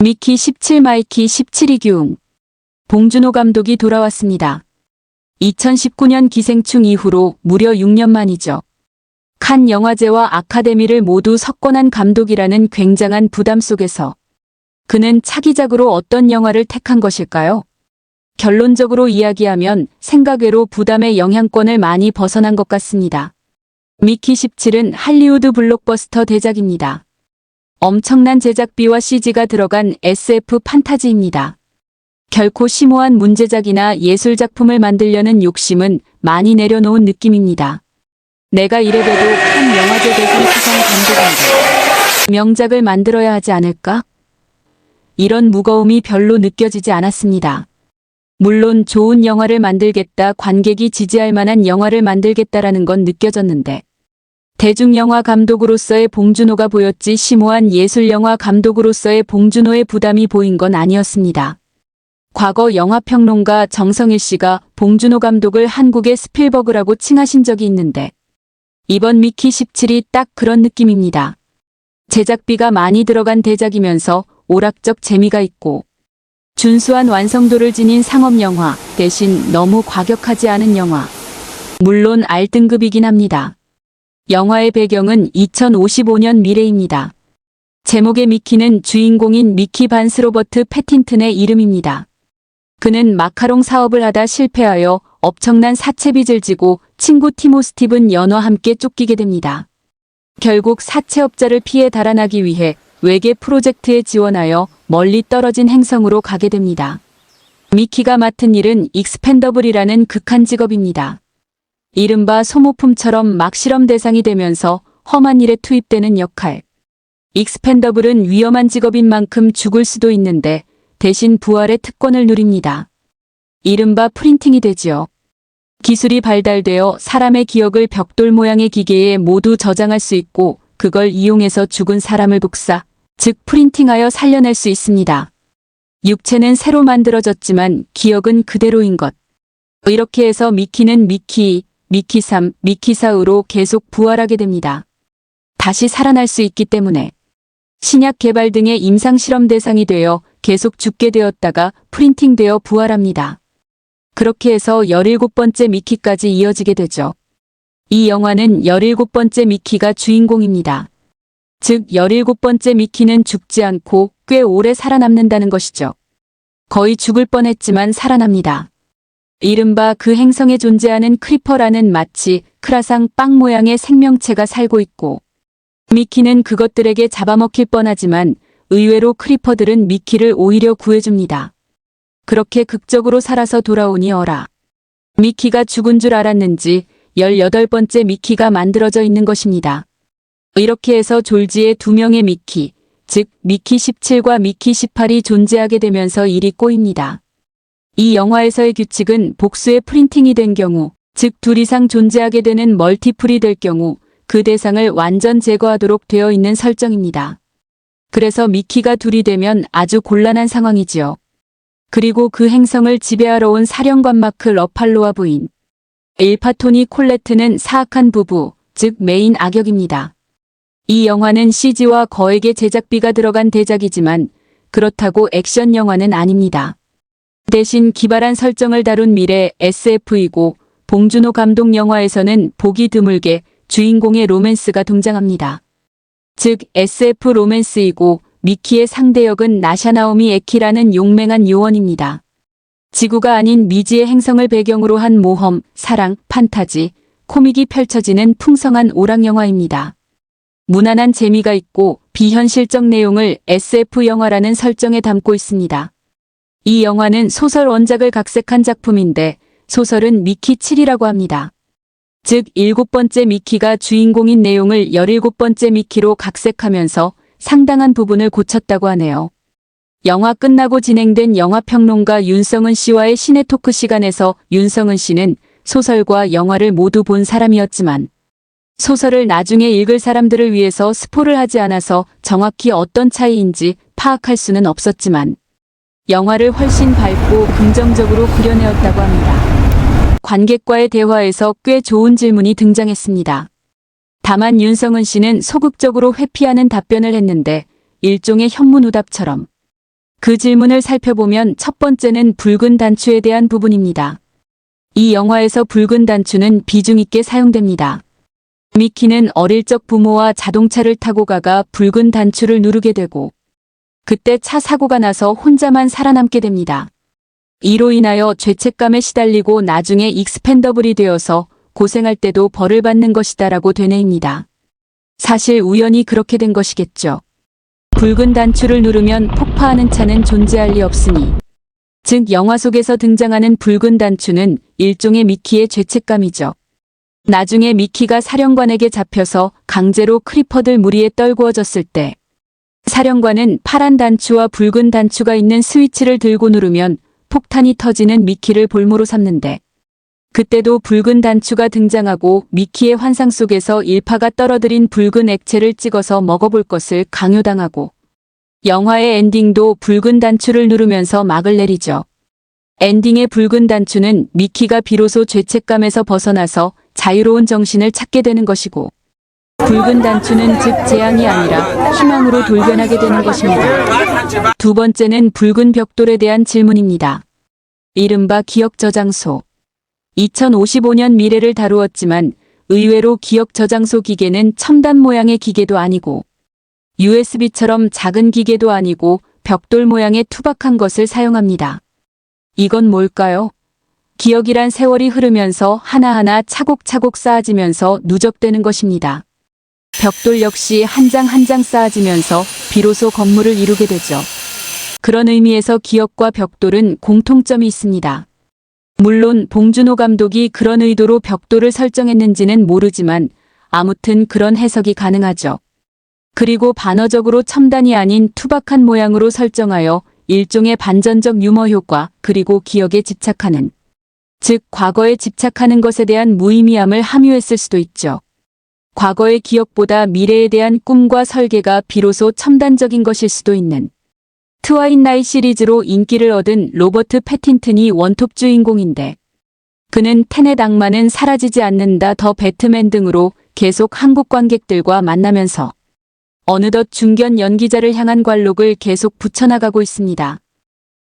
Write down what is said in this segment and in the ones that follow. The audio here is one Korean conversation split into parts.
미키 17 마이키 17이 교웅. 봉준호 감독이 돌아왔습니다. 2019년 기생충 이후로 무려 6년 만이죠. 칸 영화제와 아카데미를 모두 석권한 감독이라는 굉장한 부담 속에서 그는 차기작으로 어떤 영화를 택한 것일까요? 결론적으로 이야기하면 생각외로 부담의 영향권을 많이 벗어난 것 같습니다. 미키 17은 할리우드 블록버스터 대작입니다. 엄청난 제작비와 CG가 들어간 SF 판타지입니다. 결코 심오한 문제작이나 예술작품을 만들려는 욕심은 많이 내려놓은 느낌입니다. 내가 이래봬도 칸 영화제 대상 수상 감독인데 명작을 만들어야 하지 않을까? 이런 무거움이 별로 느껴지지 않았습니다. 물론 좋은 영화를 만들겠다, 관객이 지지할 만한 영화를 만들겠다라는 건 느껴졌는데 대중영화 감독으로서의 봉준호가 보였지 심오한 예술영화 감독으로서의 봉준호의 부담이 보인 건 아니었습니다. 과거 영화평론가 정성일 씨가 봉준호 감독을 한국의 스필버그라고 칭하신 적이 있는데 이번 미키 17이 딱 그런 느낌입니다. 제작비가 많이 들어간 대작이면서 오락적 재미가 있고 준수한 완성도를 지닌 상업영화 대신 너무 과격하지 않은 영화. 물론 R등급이긴 합니다. 영화의 배경은 2055년 미래입니다. 제목의 미키는 주인공인 미키 반스 로버트 패틴튼의 이름입니다. 그는 마카롱 사업을 하다 실패하여 엄청난 사채빚을 지고 친구 티모 스티븐 연와 함께 쫓기게 됩니다. 결국 사채업자를 피해 달아나기 위해 외계 프로젝트에 지원하여 멀리 떨어진 행성으로 가게 됩니다. 미키가 맡은 일은 익스펜더블이라는 극한 직업입니다. 이른바 소모품처럼 막 실험 대상이 되면서 험한 일에 투입되는 역할. 익스펜더블은 위험한 직업인 만큼 죽을 수도 있는데 대신 부활의 특권을 누립니다. 이른바 프린팅이 되지요. 기술이 발달되어 사람의 기억을 벽돌 모양의 기계에 모두 저장할 수 있고 그걸 이용해서 죽은 사람을 복사, 즉 프린팅하여 살려낼 수 있습니다. 육체는 새로 만들어졌지만 기억은 그대로인 것. 이렇게 해서 미키는 미키 2, 미키 3, 미키 4으로 계속 부활하게 됩니다. 다시 살아날 수 있기 때문에 신약 개발 등의 임상실험 대상이 되어 계속 죽게 되었다가 프린팅되어 부활합니다. 그렇게 해서 17번째 미키까지 이어지게 되죠. 이 영화는 17번째 미키가 주인공입니다. 즉 17번째 미키는 죽지 않고 꽤 오래 살아남는다는 것이죠. 거의 죽을 뻔했지만 살아납니다. 이른바 그 행성에 존재하는 크리퍼라는 마치 크라상 빵 모양의 생명체가 살고 있고 미키는 그것들에게 잡아먹힐 뻔하지만 의외로 크리퍼들은 미키를 오히려 구해줍니다. 그렇게 극적으로 살아서 돌아오니 어라. 미키가 죽은 줄 알았는지 18번째 미키가 만들어져 있는 것입니다. 이렇게 해서 졸지에 2명의 미키, 즉 미키 17과 미키 18이 존재하게 되면서 일이 꼬입니다. 이 영화에서의 규칙은 복수의 프린팅이 된 경우, 즉 둘 이상 존재하게 되는 멀티플이 될 경우 그 대상을 완전 제거하도록 되어 있는 설정입니다. 그래서 미키가 둘이 되면 아주 곤란한 상황이지요. 그리고 그 행성을 지배하러 온 사령관 마크 러팔로와 부인 일파토니 콜레트는 사악한 부부, 즉 메인 악역입니다. 이 영화는 CG와 거액의 제작비가 들어간 대작이지만 그렇다고 액션 영화는 아닙니다. 대신 기발한 설정을 다룬 미래 SF이고 봉준호 감독 영화에서는 보기 드물게 주인공의 로맨스가 등장합니다. 즉 SF 로맨스이고 미키의 상대역은 나샤 나오미 에키라는 용맹한 요원입니다. 지구가 아닌 미지의 행성을 배경으로 한 모험, 사랑, 판타지, 코믹이 펼쳐지는 풍성한 오락영화입니다. 무난한 재미가 있고 비현실적 내용을 SF 영화라는 설정에 담고 있습니다. 이 영화는 소설 원작을 각색한 작품인데 소설은 미키 7이라고 합니다. 즉 7번째 미키가 주인공인 내용을 17번째 미키로 각색하면서 상당한 부분을 고쳤다고 하네요. 영화 끝나고 진행된 영화평론가 윤성은 씨와의 시네 토크 시간에서 윤성은 씨는 소설과 영화를 모두 본 사람이었지만 소설을 나중에 읽을 사람들을 위해서 스포를 하지 않아서 정확히 어떤 차이인지 파악할 수는 없었지만 영화를 훨씬 밝고 긍정적으로 그려내었다고 합니다. 관객과의 대화에서 꽤 좋은 질문이 등장했습니다. 다만 윤성은 씨는 소극적으로 회피하는 답변을 했는데 일종의 현문오답처럼 그 질문을 살펴보면 첫 번째는 붉은 단추에 대한 부분입니다. 이 영화에서 붉은 단추는 비중 있게 사용됩니다. 미키는 어릴 적 부모와 자동차를 타고 가가 붉은 단추를 누르게 되고 그때 차 사고가 나서 혼자만 살아남게 됩니다. 이로 인하여 죄책감에 시달리고 나중에 익스펜더블이 되어서 고생할 때도 벌을 받는 것이다라고 되뇌입니다. 사실 우연히 그렇게 된 것이겠죠. 붉은 단추를 누르면 폭파하는 차는 존재할 리 없으니. 즉 영화 속에서 등장하는 붉은 단추는 일종의 미키의 죄책감이죠. 나중에 미키가 사령관에게 잡혀서 강제로 크리퍼들 무리에 떨구어졌을 때 사령관은 파란 단추와 붉은 단추가 있는 스위치를 들고 누르면 폭탄이 터지는 미키를 볼모로 삼는데 그때도 붉은 단추가 등장하고 미키의 환상 속에서 일파가 떨어뜨린 붉은 액체를 찍어서 먹어볼 것을 강요당하고 영화의 엔딩도 붉은 단추를 누르면서 막을 내리죠. 엔딩의 붉은 단추는 미키가 비로소 죄책감에서 벗어나서 자유로운 정신을 찾게 되는 것이고 붉은 단추는 즉 재앙이 아니라 희망으로 돌변하게 되는 것입니다. 두 번째는 붉은 벽돌에 대한 질문입니다. 이른바 기억 저장소. 2055년 미래를 다루었지만 의외로 기억 저장소 기계는 첨단 모양의 기계도 아니고 USB처럼 작은 기계도 아니고 벽돌 모양의 투박한 것을 사용합니다. 이건 뭘까요? 기억이란 세월이 흐르면서 하나하나 차곡차곡 쌓아지면서 누적되는 것입니다. 벽돌 역시 한 장 한 장 쌓아지면서 비로소 건물을 이루게 되죠. 그런 의미에서 기억과 벽돌은 공통점이 있습니다. 물론 봉준호 감독이 그런 의도로 벽돌을 설정했는지는 모르지만 아무튼 그런 해석이 가능하죠. 그리고 반어적으로 첨단이 아닌 투박한 모양으로 설정하여 일종의 반전적 유머 효과 그리고 기억에 집착하는 즉 과거에 집착하는 것에 대한 무의미함을 함유했을 수도 있죠. 과거의 기억보다 미래에 대한 꿈과 설계가 비로소 첨단적인 것일 수도 있는 트와일라이트 시리즈로 인기를 얻은 로버트 패틴튼이 원톱 주인공인데 그는 테넷 악마는 사라지지 않는다 더 배트맨 등으로 계속 한국 관객들과 만나면서 어느덧 중견 연기자를 향한 관록을 계속 붙여나가고 있습니다.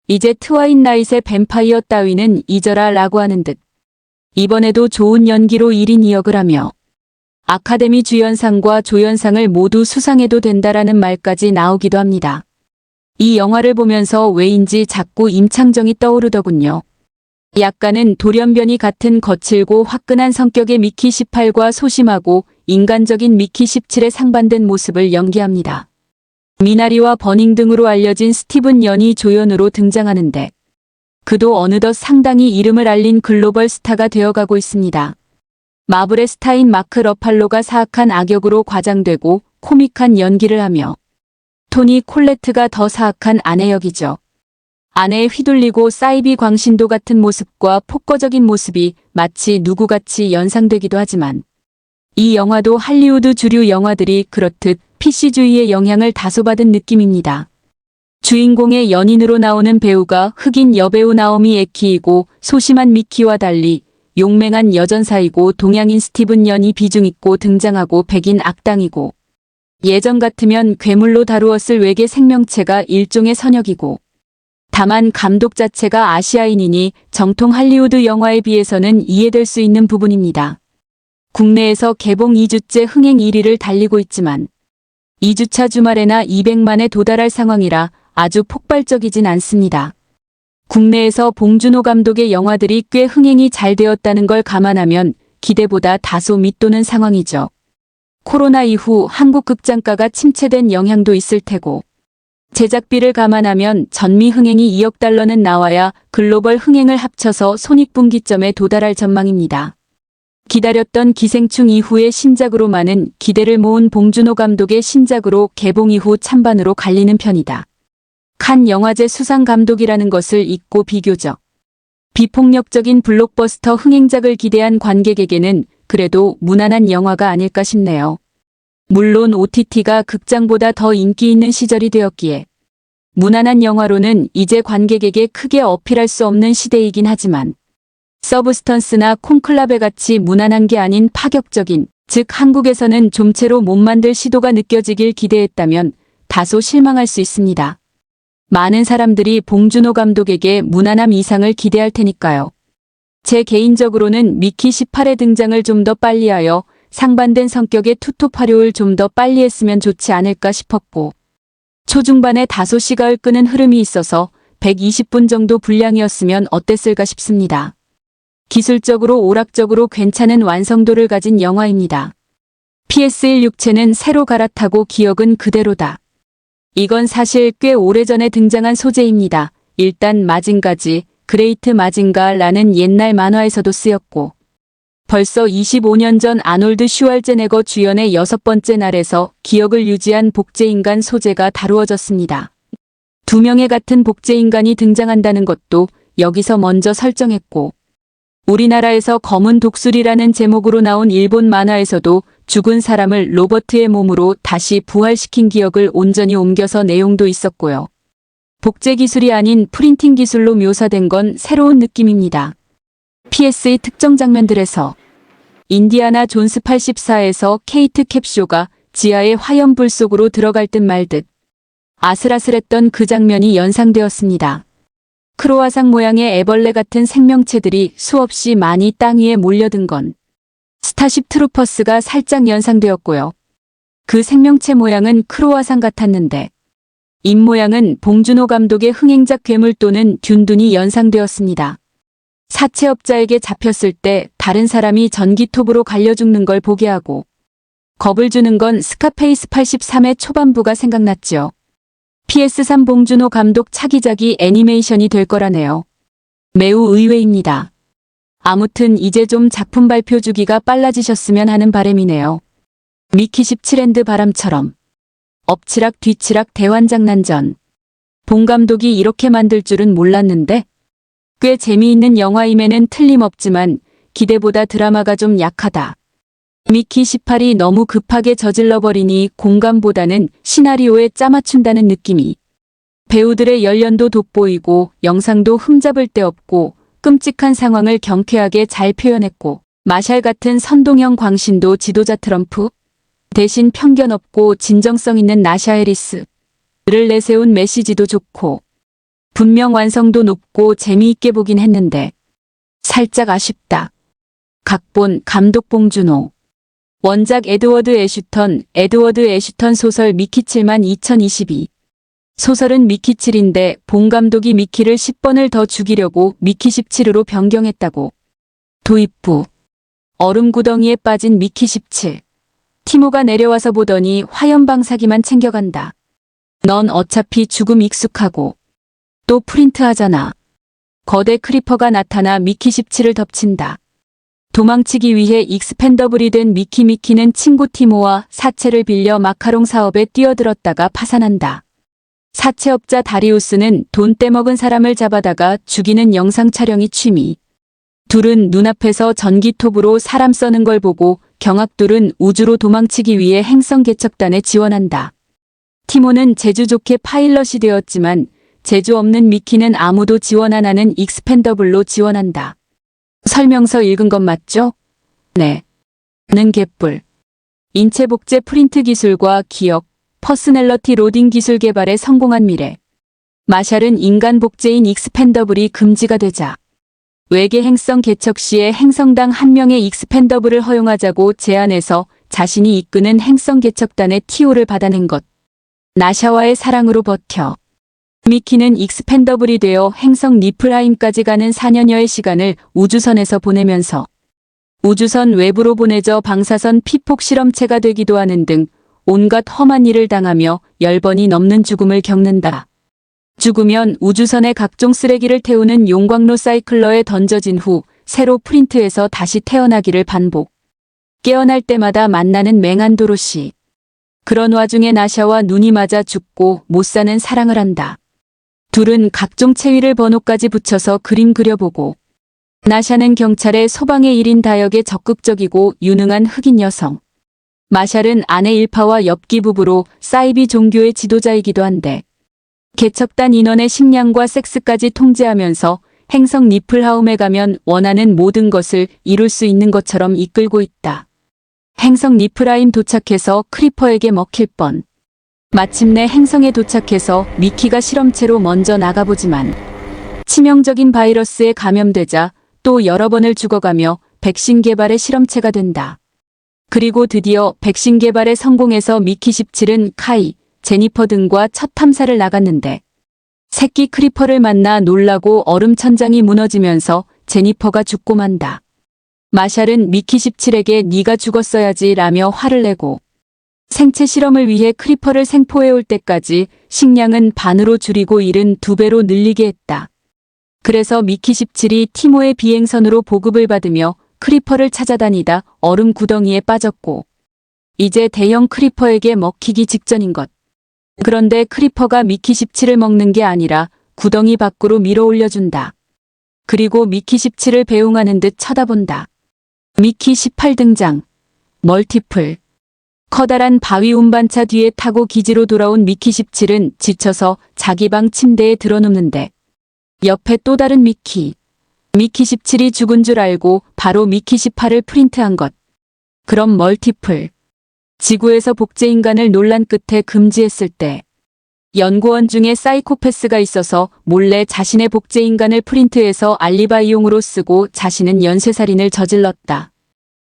이제 트와일라이트의 뱀파이어 따위는 잊어라 라고 하는 듯 이번에도 좋은 연기로 1인 2역을 하며 아카데미 주연상과 조연상을 모두 수상해도 된다라는 말까지 나오기도 합니다. 이 영화를 보면서 왜인지 자꾸 임창정이 떠오르더군요. 약간은 돌연변이 같은 거칠고 화끈한 성격의 미키 18과 소심하고 인간적인 미키 17의 상반된 모습을 연기합니다. 미나리와 버닝 등으로 알려진 스티븐 연이 조연으로 등장하는데 그도 어느덧 상당히 이름을 알린 글로벌 스타가 되어가고 있습니다. 마블의 스타인 마크 러팔로가 사악한 악역으로 과장되고 코믹한 연기를 하며 토니 콜레트가 더 사악한 아내 역이죠. 아내에 휘둘리고 사이비 광신도 같은 모습과 폭거적인 모습이 마치 누구같이 연상되기도 하지만 이 영화도 할리우드 주류 영화들이 그렇듯 PC주의의 영향을 다소 받은 느낌입니다. 주인공의 연인으로 나오는 배우가 흑인 여배우 나오미 에키이고 소심한 미키와 달리 용맹한 여전사이고 동양인 스티븐 연이 비중있고 등장하고 백인 악당이고 예전 같으면 괴물로 다루었을 외계 생명체가 일종의 선역이고 다만 감독 자체가 아시아인이니 정통 할리우드 영화에 비해서는 이해될 수 있는 부분입니다. 국내에서 개봉 2주째 흥행 1위를 달리고 있지만 2주차 주말에나 200만에 도달할 상황이라 아주 폭발적이진 않습니다. 국내에서 봉준호 감독의 영화들이 꽤 흥행이 잘 되었다는 걸 감안하면 기대보다 다소 밑도는 상황이죠. 코로나 이후 한국 극장가가 침체된 영향도 있을 테고 제작비를 감안하면 전미 흥행이 2억 달러는 나와야 글로벌 흥행을 합쳐서 손익분기점에 도달할 전망입니다. 기다렸던 기생충 이후의 신작으로 많은 기대를 모은 봉준호 감독의 신작으로 개봉 이후 찬반으로 갈리는 편이다. 칸 영화제 수상 감독이라는 것을 잊고 비교적 비폭력적인 블록버스터 흥행작을 기대한 관객에게는 그래도 무난한 영화가 아닐까 싶네요. 물론 OTT가 극장보다 더 인기 있는 시절이 되었기에 무난한 영화로는 이제 관객에게 크게 어필할 수 없는 시대이긴 하지만 서브스턴스나 콘클라베 같이 무난한 게 아닌 파격적인, 즉 한국에서는 좀채로 못 만들 시도가 느껴지길 기대했다면 다소 실망할 수 있습니다. 많은 사람들이 봉준호 감독에게 무난함 이상을 기대할 테니까요. 제 개인적으로는 미키 18의 등장을 좀 더 빨리 하여 상반된 성격의 투톱 활용을 좀 더 빨리 했으면 좋지 않을까 싶었고, 초중반에 다소 시각을 끄는 흐름이 있어서 120분 정도 분량이었으면 어땠을까 싶습니다. 기술적으로 오락적으로 괜찮은 완성도를 가진 영화입니다. PS1 육체는 새로 갈아타고 기억은 그대로다. 이건 사실 꽤 오래전에 등장한 소재입니다. 일단 마징가지, 그레이트 마징가라는 옛날 만화에서도 쓰였고, 벌써 25년 전 아놀드 슈왈제네거 주연의 6번째 날에서 기억을 유지한 복제인간 소재가 다루어졌습니다. 2명의 같은 복제인간이 등장한다는 것도 여기서 먼저 설정했고, 우리나라에서 검은 독수리라는 제목으로 나온 일본 만화에서도 죽은 사람을 로버트의 몸으로 다시 부활시킨 기억을 온전히 옮겨서 내용도 있었고요. 복제 기술이 아닌 프린팅 기술로 묘사된 건 새로운 느낌입니다. PS의 특정 장면들에서 인디아나 존스 84에서 케이트 캡쇼가 지하의 화염불 속으로 들어갈 듯 말 듯 아슬아슬했던 그 장면이 연상되었습니다. 크로아상 모양의 애벌레 같은 생명체들이 수없이 많이 땅 위에 몰려든 건 스타쉽 트루퍼스가 살짝 연상되었고요. 그 생명체 모양은 크로아상 같았는데 입 모양은 봉준호 감독의 흥행작 괴물 또는 듄둔이 연상되었습니다. 사채업자에게 잡혔을 때 다른 사람이 전기톱으로 갈려 죽는 걸 보게 하고 겁을 주는 건 스카페이스 83의 초반부가 생각났죠. PS3 봉준호 감독 차기작이 애니메이션이 될 거라네요. 매우 의외입니다. 아무튼 이제 좀 작품 발표 주기가 빨라지셨으면 하는 바람이네요. 미키 17앤드 바람처럼 엎치락 뒤치락 대환장난전. 봉 감독이 이렇게 만들 줄은 몰랐는데 꽤 재미있는 영화임에는 틀림없지만 기대보다 드라마가 좀 약하다. 미키 18이 너무 급하게 저질러버리니 공감보다는 시나리오에 짜맞춘다는 느낌이. 배우들의 연련도 돋보이고 영상도 흠잡을 데 없고 끔찍한 상황을 경쾌하게 잘 표현했고 마샬 같은 선동형 광신도 지도자 트럼프 대신 편견 없고 진정성 있는 나샤 해리스를 내세운 메시지도 좋고 분명 완성도 높고 재미있게 보긴 했는데 살짝 아쉽다. 각본 감독 봉준호 원작 에드워드 애슈턴 소설 미키 7만 2022 소설은 미키 7인데 봉 감독이 미키를 10번을 더 죽이려고 미키 17으로 변경했다고. 도입부 얼음 구덩이에 빠진 미키 17 티모가 내려와서 보더니 화염방사기만 챙겨간다. 넌 어차피 죽음 익숙하고 또 프린트하잖아. 거대 크리퍼가 나타나 미키 17을 덮친다. 도망치기 위해 익스펜더블이 된 미키는 친구 티모와 사채를 빌려 마카롱 사업에 뛰어들었다가 파산한다. 사채업자 다리우스는 돈 떼먹은 사람을 잡아다가 죽이는 영상 촬영이 취미. 둘은 눈앞에서 전기톱으로 사람 써는 걸 보고 경악둘은 우주로 도망치기 위해 행성 개척단에 지원한다. 티모는 재주 좋게 파일럿이 되었지만 재주 없는 미키는 아무도 지원 안 하는 익스펜더블로 지원한다. 설명서 읽은 것 맞죠? 네. 는 개뿔. 인체 복제 프린트 기술과 기억, 퍼스널러티 로딩 기술 개발에 성공한 미래. 마샬은 인간 복제인 익스펜더블이 금지가 되자 외계 행성 개척 시에 행성당 한 명의 익스펜더블을 허용하자고 제안해서 자신이 이끄는 행성 개척단의 TO를 받아낸 것. 나샤와의 사랑으로 버텨. 미키는 익스펜더블이 되어 행성 니플하임까지 가는 4년여의 시간을 우주선에서 보내면서 우주선 외부로 보내져 방사선 피폭 실험체가 되기도 하는 등 온갖 험한 일을 당하며 10번이 넘는 죽음을 겪는다. 죽으면 우주선에 각종 쓰레기를 태우는 용광로 사이클러에 던져진 후 새로 프린트해서 다시 태어나기를 반복. 깨어날 때마다 만나는 맹한 도로시. 그런 와중에 나샤와 눈이 맞아 죽고 못 사는 사랑을 한다. 둘은 각종 체위를 번호까지 붙여서 그림 그려보고 나샤는 경찰의 소방의 1인 다역에 적극적이고 유능한 흑인 여성. 마샬은 아내 일파와 엽기 부부로 사이비 종교의 지도자이기도 한데 개척단 인원의 식량과 섹스까지 통제하면서 행성 니플하움에 가면 원하는 모든 것을 이룰 수 있는 것처럼 이끌고 있다. 행성 니플하임 도착해서 크리퍼에게 먹힐 뻔. 마침내 행성에 도착해서 미키가 실험체로 먼저 나가보지만 치명적인 바이러스에 감염되자 또 여러 번을 죽어가며 백신 개발의 실험체가 된다. 그리고 드디어 백신 개발에 성공해서 미키 17은 카이, 제니퍼 등과 첫 탐사를 나갔는데 새끼 크리퍼를 만나 놀라고 얼음 천장이 무너지면서 제니퍼가 죽고 만다. 마샬은 미키 17에게 네가 죽었어야지 라며 화를 내고 생체 실험을 위해 크리퍼를 생포해올 때까지 식량은 반으로 줄이고 일은 2배로 늘리게 했다. 그래서 미키 17이 티모의 비행선으로 보급을 받으며 크리퍼를 찾아다니다 얼음 구덩이에 빠졌고 이제 대형 크리퍼에게 먹히기 직전인 것. 그런데 크리퍼가 미키 17을 먹는 게 아니라 구덩이 밖으로 밀어 올려준다. 그리고 미키 17을 배웅하는 듯 쳐다본다. 미키 18 등장. 멀티플. 커다란 바위 운반차 뒤에 타고 기지로 돌아온 미키 17은 지쳐서 자기 방 침대에 드러눕는데 옆에 또 다른 미키 17이 죽은 줄 알고 바로 미키 18을 프린트한 것. 그럼 멀티플. 지구에서 복제인간을 논란 끝에 금지했을 때 연구원 중에 사이코패스가 있어서 몰래 자신의 복제인간을 프린트해서 알리바이용으로 쓰고 자신은 연쇄살인을 저질렀다.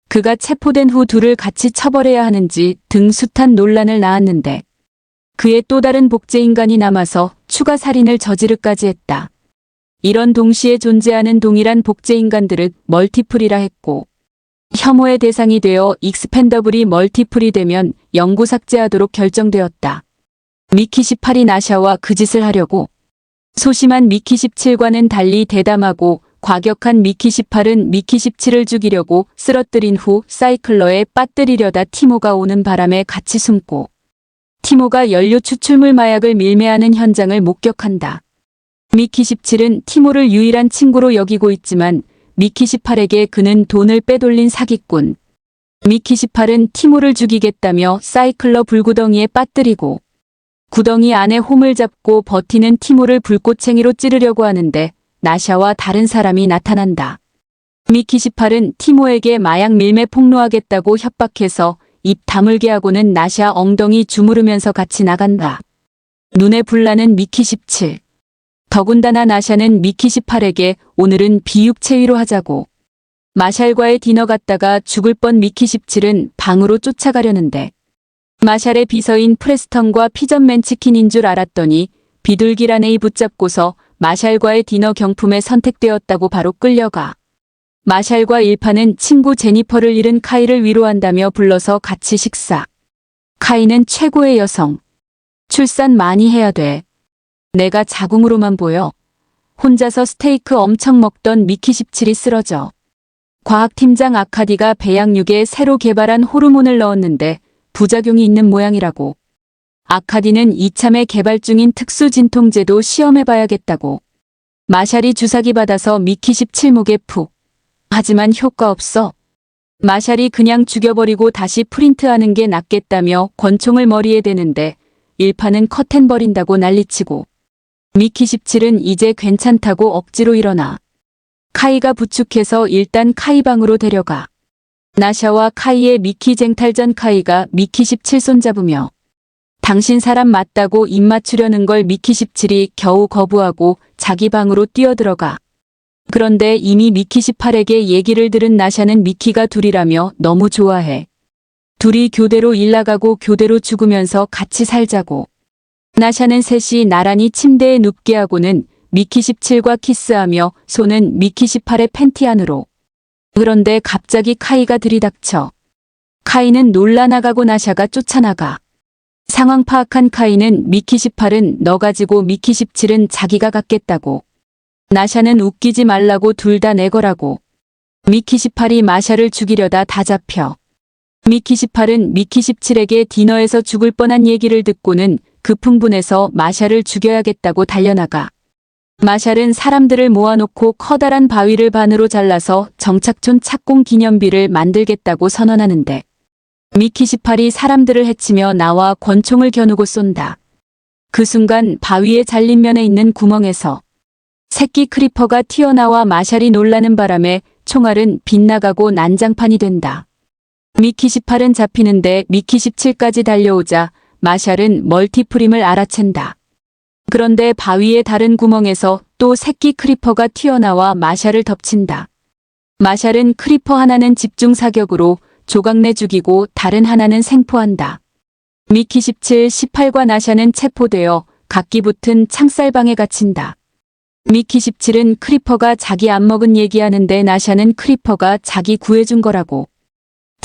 그가 체포된 후 둘을 같이 처벌해야 하는지 등 숱한 논란을 낳았는데 그의 또 다른 복제인간이 남아서 추가 살인을 저지르까지 했다. 이런 동시에 존재하는 동일한 복제인간들을 멀티플이라 했고 혐오의 대상이 되어 익스펜더블이 멀티플이 되면 영구 삭제하도록 결정되었다. 미키 18이 나샤와 그 짓을 하려고 소심한 미키 17과는 달리 대담하고 과격한 미키 18은 미키 17을 죽이려고 쓰러뜨린 후 사이클러에 빠뜨리려다 티모가 오는 바람에 같이 숨고 티모가 연료 추출물 마약을 밀매하는 현장을 목격한다. 미키 17은 티모를 유일한 친구로 여기고 있지만 미키 18에게 그는 돈을 빼돌린 사기꾼. 미키 18은 티모를 죽이겠다며 사이클러 불구덩이에 빠뜨리고 구덩이 안에 홈을 잡고 버티는 티모를 불꽃챙이로 찌르려고 하는데 나샤와 다른 사람이 나타난다. 미키 18은 티모에게 마약 밀매 폭로하겠다고 협박해서 입 다물게 하고는 나샤 엉덩이 주무르면서 같이 나간다. 눈에 불나는 미키 17. 더군다나 나샤는 미키 18에게 오늘은 비육체위로 하자고. 마샬과의 디너 갔다가 죽을 뻔 미키 17은 방으로 쫓아가려는데 마샬의 비서인 프레스턴과 피전 맨치킨인 줄 알았더니 비둘기란에이 붙잡고서 마샬과의 디너 경품에 선택되었다고 바로 끌려가. 마샬과 일파는 친구 제니퍼를 잃은 카이를 위로한다며 불러서 같이 식사. 카이는 최고의 여성. 출산 많이 해야 돼. 내가 자궁으로만 보여. 혼자서 스테이크 엄청 먹던 미키 17이 쓰러져. 과학팀장 아카디가 배양육에 새로 개발한 호르몬을 넣었는데 부작용이 있는 모양이라고. 아카디는 이참에 개발 중인 특수 진통제도 시험해봐야겠다고. 마샬이 주사기 받아서 미키 17 목에 푹. 하지만 효과 없어. 마샬이 그냥 죽여버리고 다시 프린트하는 게 낫겠다며 권총을 머리에 대는데 일파는 커튼 버린다고 난리치고. 미키 17은 이제 괜찮다고 억지로 일어나. 카이가 부축해서 일단 카이 방으로 데려가. 나샤와 카이의 미키 쟁탈 전 카이가 미키 17 손잡으며 당신 사람 맞다고 입 맞추려는 걸 미키 17이 겨우 거부하고 자기 방으로 뛰어들어가. 그런데 이미 미키 18에게 얘기를 들은 나샤는 미키가 둘이라며 너무 좋아해. 둘이 교대로 일 나가고 교대로 죽으면서 같이 살자고. 나샤는 셋이 나란히 침대에 눕게 하고는 미키 17과 키스하며 손은 미키 18의 팬티 안으로. 그런데 갑자기 카이가 들이닥쳐. 카이는 놀라 나가고 나샤가 쫓아나가. 상황 파악한 카이는 미키 18은 너 가지고 미키 17은 자기가 갖겠다고. 나샤는 웃기지 말라고 둘 다 내거라고. 미키 18이 마샤를 죽이려다 다 잡혀. 미키 18은 미키 17에게 디너에서 죽을 뻔한 얘기를 듣고는 급흥분해서 마샤를 죽여야겠다고 달려나가. 마샬은 사람들을 모아놓고 커다란 바위를 반으로 잘라서 정착촌 착공 기념비를 만들겠다고 선언하는데 미키 18이 사람들을 해치며 나와 권총을 겨누고 쏜다. 그 순간 바위에 잘린 면에 있는 구멍에서 새끼 크리퍼가 튀어나와 마샬이 놀라는 바람에 총알은 빗나가고 난장판이 된다. 미키 18은 잡히는데 미키 17까지 달려오자 마샬은 멀티프림을 알아챈다. 그런데 바위의 다른 구멍에서 또 새끼 크리퍼가 튀어나와 마샬을 덮친다. 마샬은 크리퍼 하나는 집중 사격으로 조각내 죽이고 다른 하나는 생포한다. 미키 17, 18과 나샤는 체포되어 각기 붙은 창살방에 갇힌다. 미키 17은 크리퍼가 자기 안 먹은 얘기하는데 나샤는 크리퍼가 자기 구해준 거라고.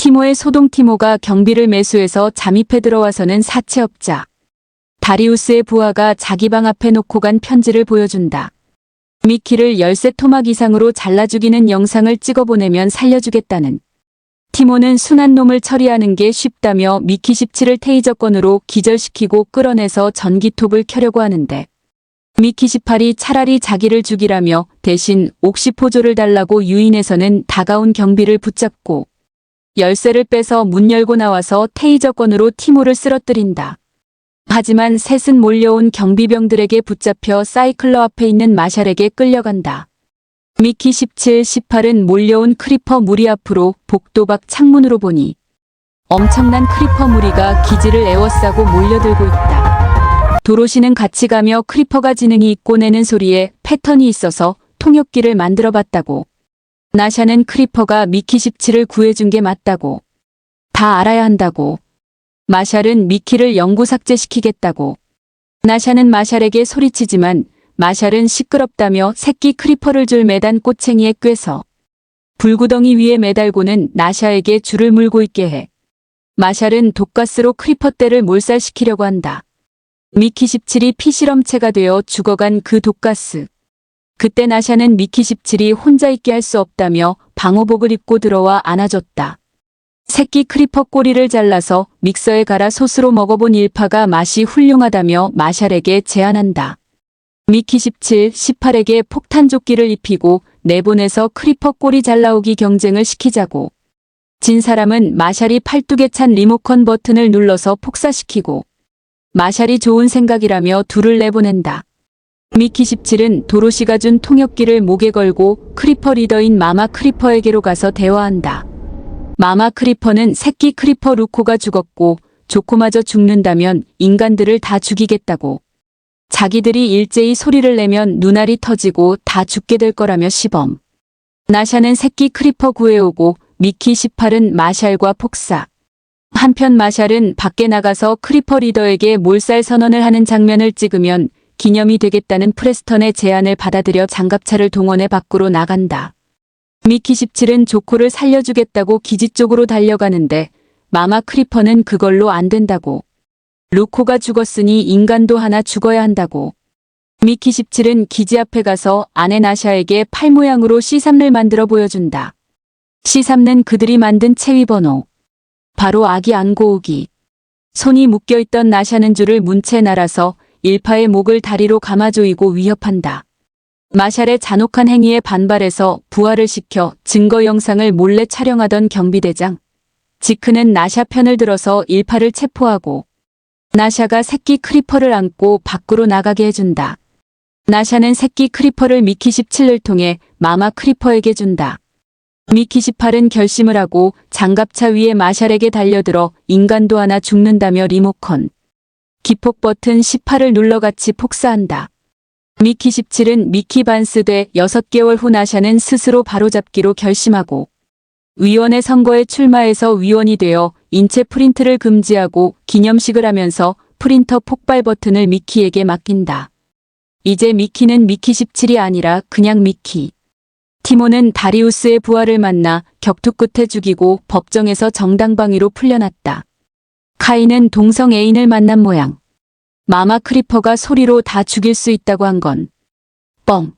티모의 소동 티모가 경비를 매수해서 잠입해 들어와서는 사채업자 다리우스의 부하가 자기 방 앞에 놓고 간 편지를 보여준다. 미키를 열쇠 토막 이상으로 잘라 죽이는 영상을 찍어보내면 살려주겠다는. 티모는 순한 놈을 처리하는 게 쉽다며 미키 17을 테이저건으로 기절시키고 끌어내서 전기톱을 켜려고 하는데 미키 18이 차라리 자기를 죽이라며 대신 옥시포조를 달라고 유인해서는 다가온 경비를 붙잡고 열쇠를 빼서 문 열고 나와서 테이저건으로 티모를 쓰러뜨린다. 하지만 셋은 몰려온 경비병들에게 붙잡혀 사이클러 앞에 있는 마샬에게 끌려간다. 미키 17, 18은 몰려온 크리퍼 무리 앞으로 복도밖 창문으로 보니 엄청난 크리퍼 무리가 기지를 에워싸고 몰려들고 있다. 도로시는 같이 가며 크리퍼가 지능이 있고 내는 소리에 패턴이 있어서 통역기를 만들어봤다고. 나샤는 크리퍼가 미키 17을 구해준 게 맞다고. 다 알아야 한다고. 마샬은 미키를 영구 삭제시키겠다고. 나샤는 마샬에게 소리치지만 마샬은 시끄럽다며 새끼 크리퍼를 줄 매단 꼬챙이에 꿰서 불구덩이 위에 매달고는 나샤에게 줄을 물고 있게 해. 마샬은 독가스로 크리퍼 떼를 몰살시키려고 한다. 미키 17이 피실험체가 되어 죽어간 그 독가스. 그때 나샤는 미키 17이 혼자 있게 할 수 없다며 방호복을 입고 들어와 안아줬다. 새끼 크리퍼 꼬리를 잘라서 믹서에 갈아 소스로 먹어본 일파가 맛이 훌륭하다며 마샬에게 제안한다. 미키 17, 18에게 폭탄조끼를 입히고 내보내서 크리퍼 꼬리 잘라오기 경쟁을 시키자고. 진 사람은 마샬이 팔뚝에 찬 리모컨 버튼을 눌러서 폭사시키고 마샬이 좋은 생각이라며 둘을 내보낸다. 미키 17은 도로시가 준 통역기를 목에 걸고 크리퍼 리더인 마마 크리퍼에게로 가서 대화한다. 마마 크리퍼는 새끼 크리퍼 루코가 죽었고 조코마저 죽는다면 인간들을 다 죽이겠다고. 자기들이 일제히 소리를 내면 눈알이 터지고 다 죽게 될 거라며 시범. 나샤는 새끼 크리퍼 구해오고 미키 18은 마샬과 폭사. 한편 마샬은 밖에 나가서 크리퍼 리더에게 몰살 선언을 하는 장면을 찍으면 기념이 되겠다는 프레스턴의 제안을 받아들여 장갑차를 동원해 밖으로 나간다. 미키 17은 조코를 살려주겠다고 기지 쪽으로 달려가는데 마마 크리퍼는 그걸로 안 된다고. 루코가 죽었으니 인간도 하나 죽어야 한다고. 미키 17은 기지 앞에 가서 아내 나샤에게 팔 모양으로 C3를 만들어 보여준다. C3는 그들이 만든 체위번호. 바로 아기 안고우기. 손이 묶여있던 나샤는 줄을 문채 날아서 일파의 목을 다리로 감아 조이고 위협한다. 마샬의 잔혹한 행위에 반발해서 부활을 시켜 증거 영상을 몰래 촬영하던 경비대장. 지크는 나샤 편을 들어서 일파를 체포하고 나샤가 새끼 크리퍼를 안고 밖으로 나가게 해준다. 나샤는 새끼 크리퍼를 미키 17을 통해 마마 크리퍼에게 준다. 미키 18은 결심을 하고 장갑차 위에 마샬에게 달려들어 인간도 하나 죽는다며 리모컨. 기폭 버튼 18을 눌러 같이 폭사한다. 미키 17은 미키 반스 돼 6개월 후 나샤는 스스로 바로잡기로 결심하고 위원회 선거에 출마해서 위원이 되어 인체 프린트를 금지하고 기념식을 하면서 프린터 폭발 버튼을 미키에게 맡긴다. 이제 미키는 미키 17이 아니라 그냥 미키. 티모는 다리우스의 부하를 만나 격투 끝에 죽이고 법정에서 정당방위로 풀려났다. 카이는 동성 애인을 만난 모양. 마마 크리퍼가 소리로 다 죽일 수 있다고 한 건 뻥.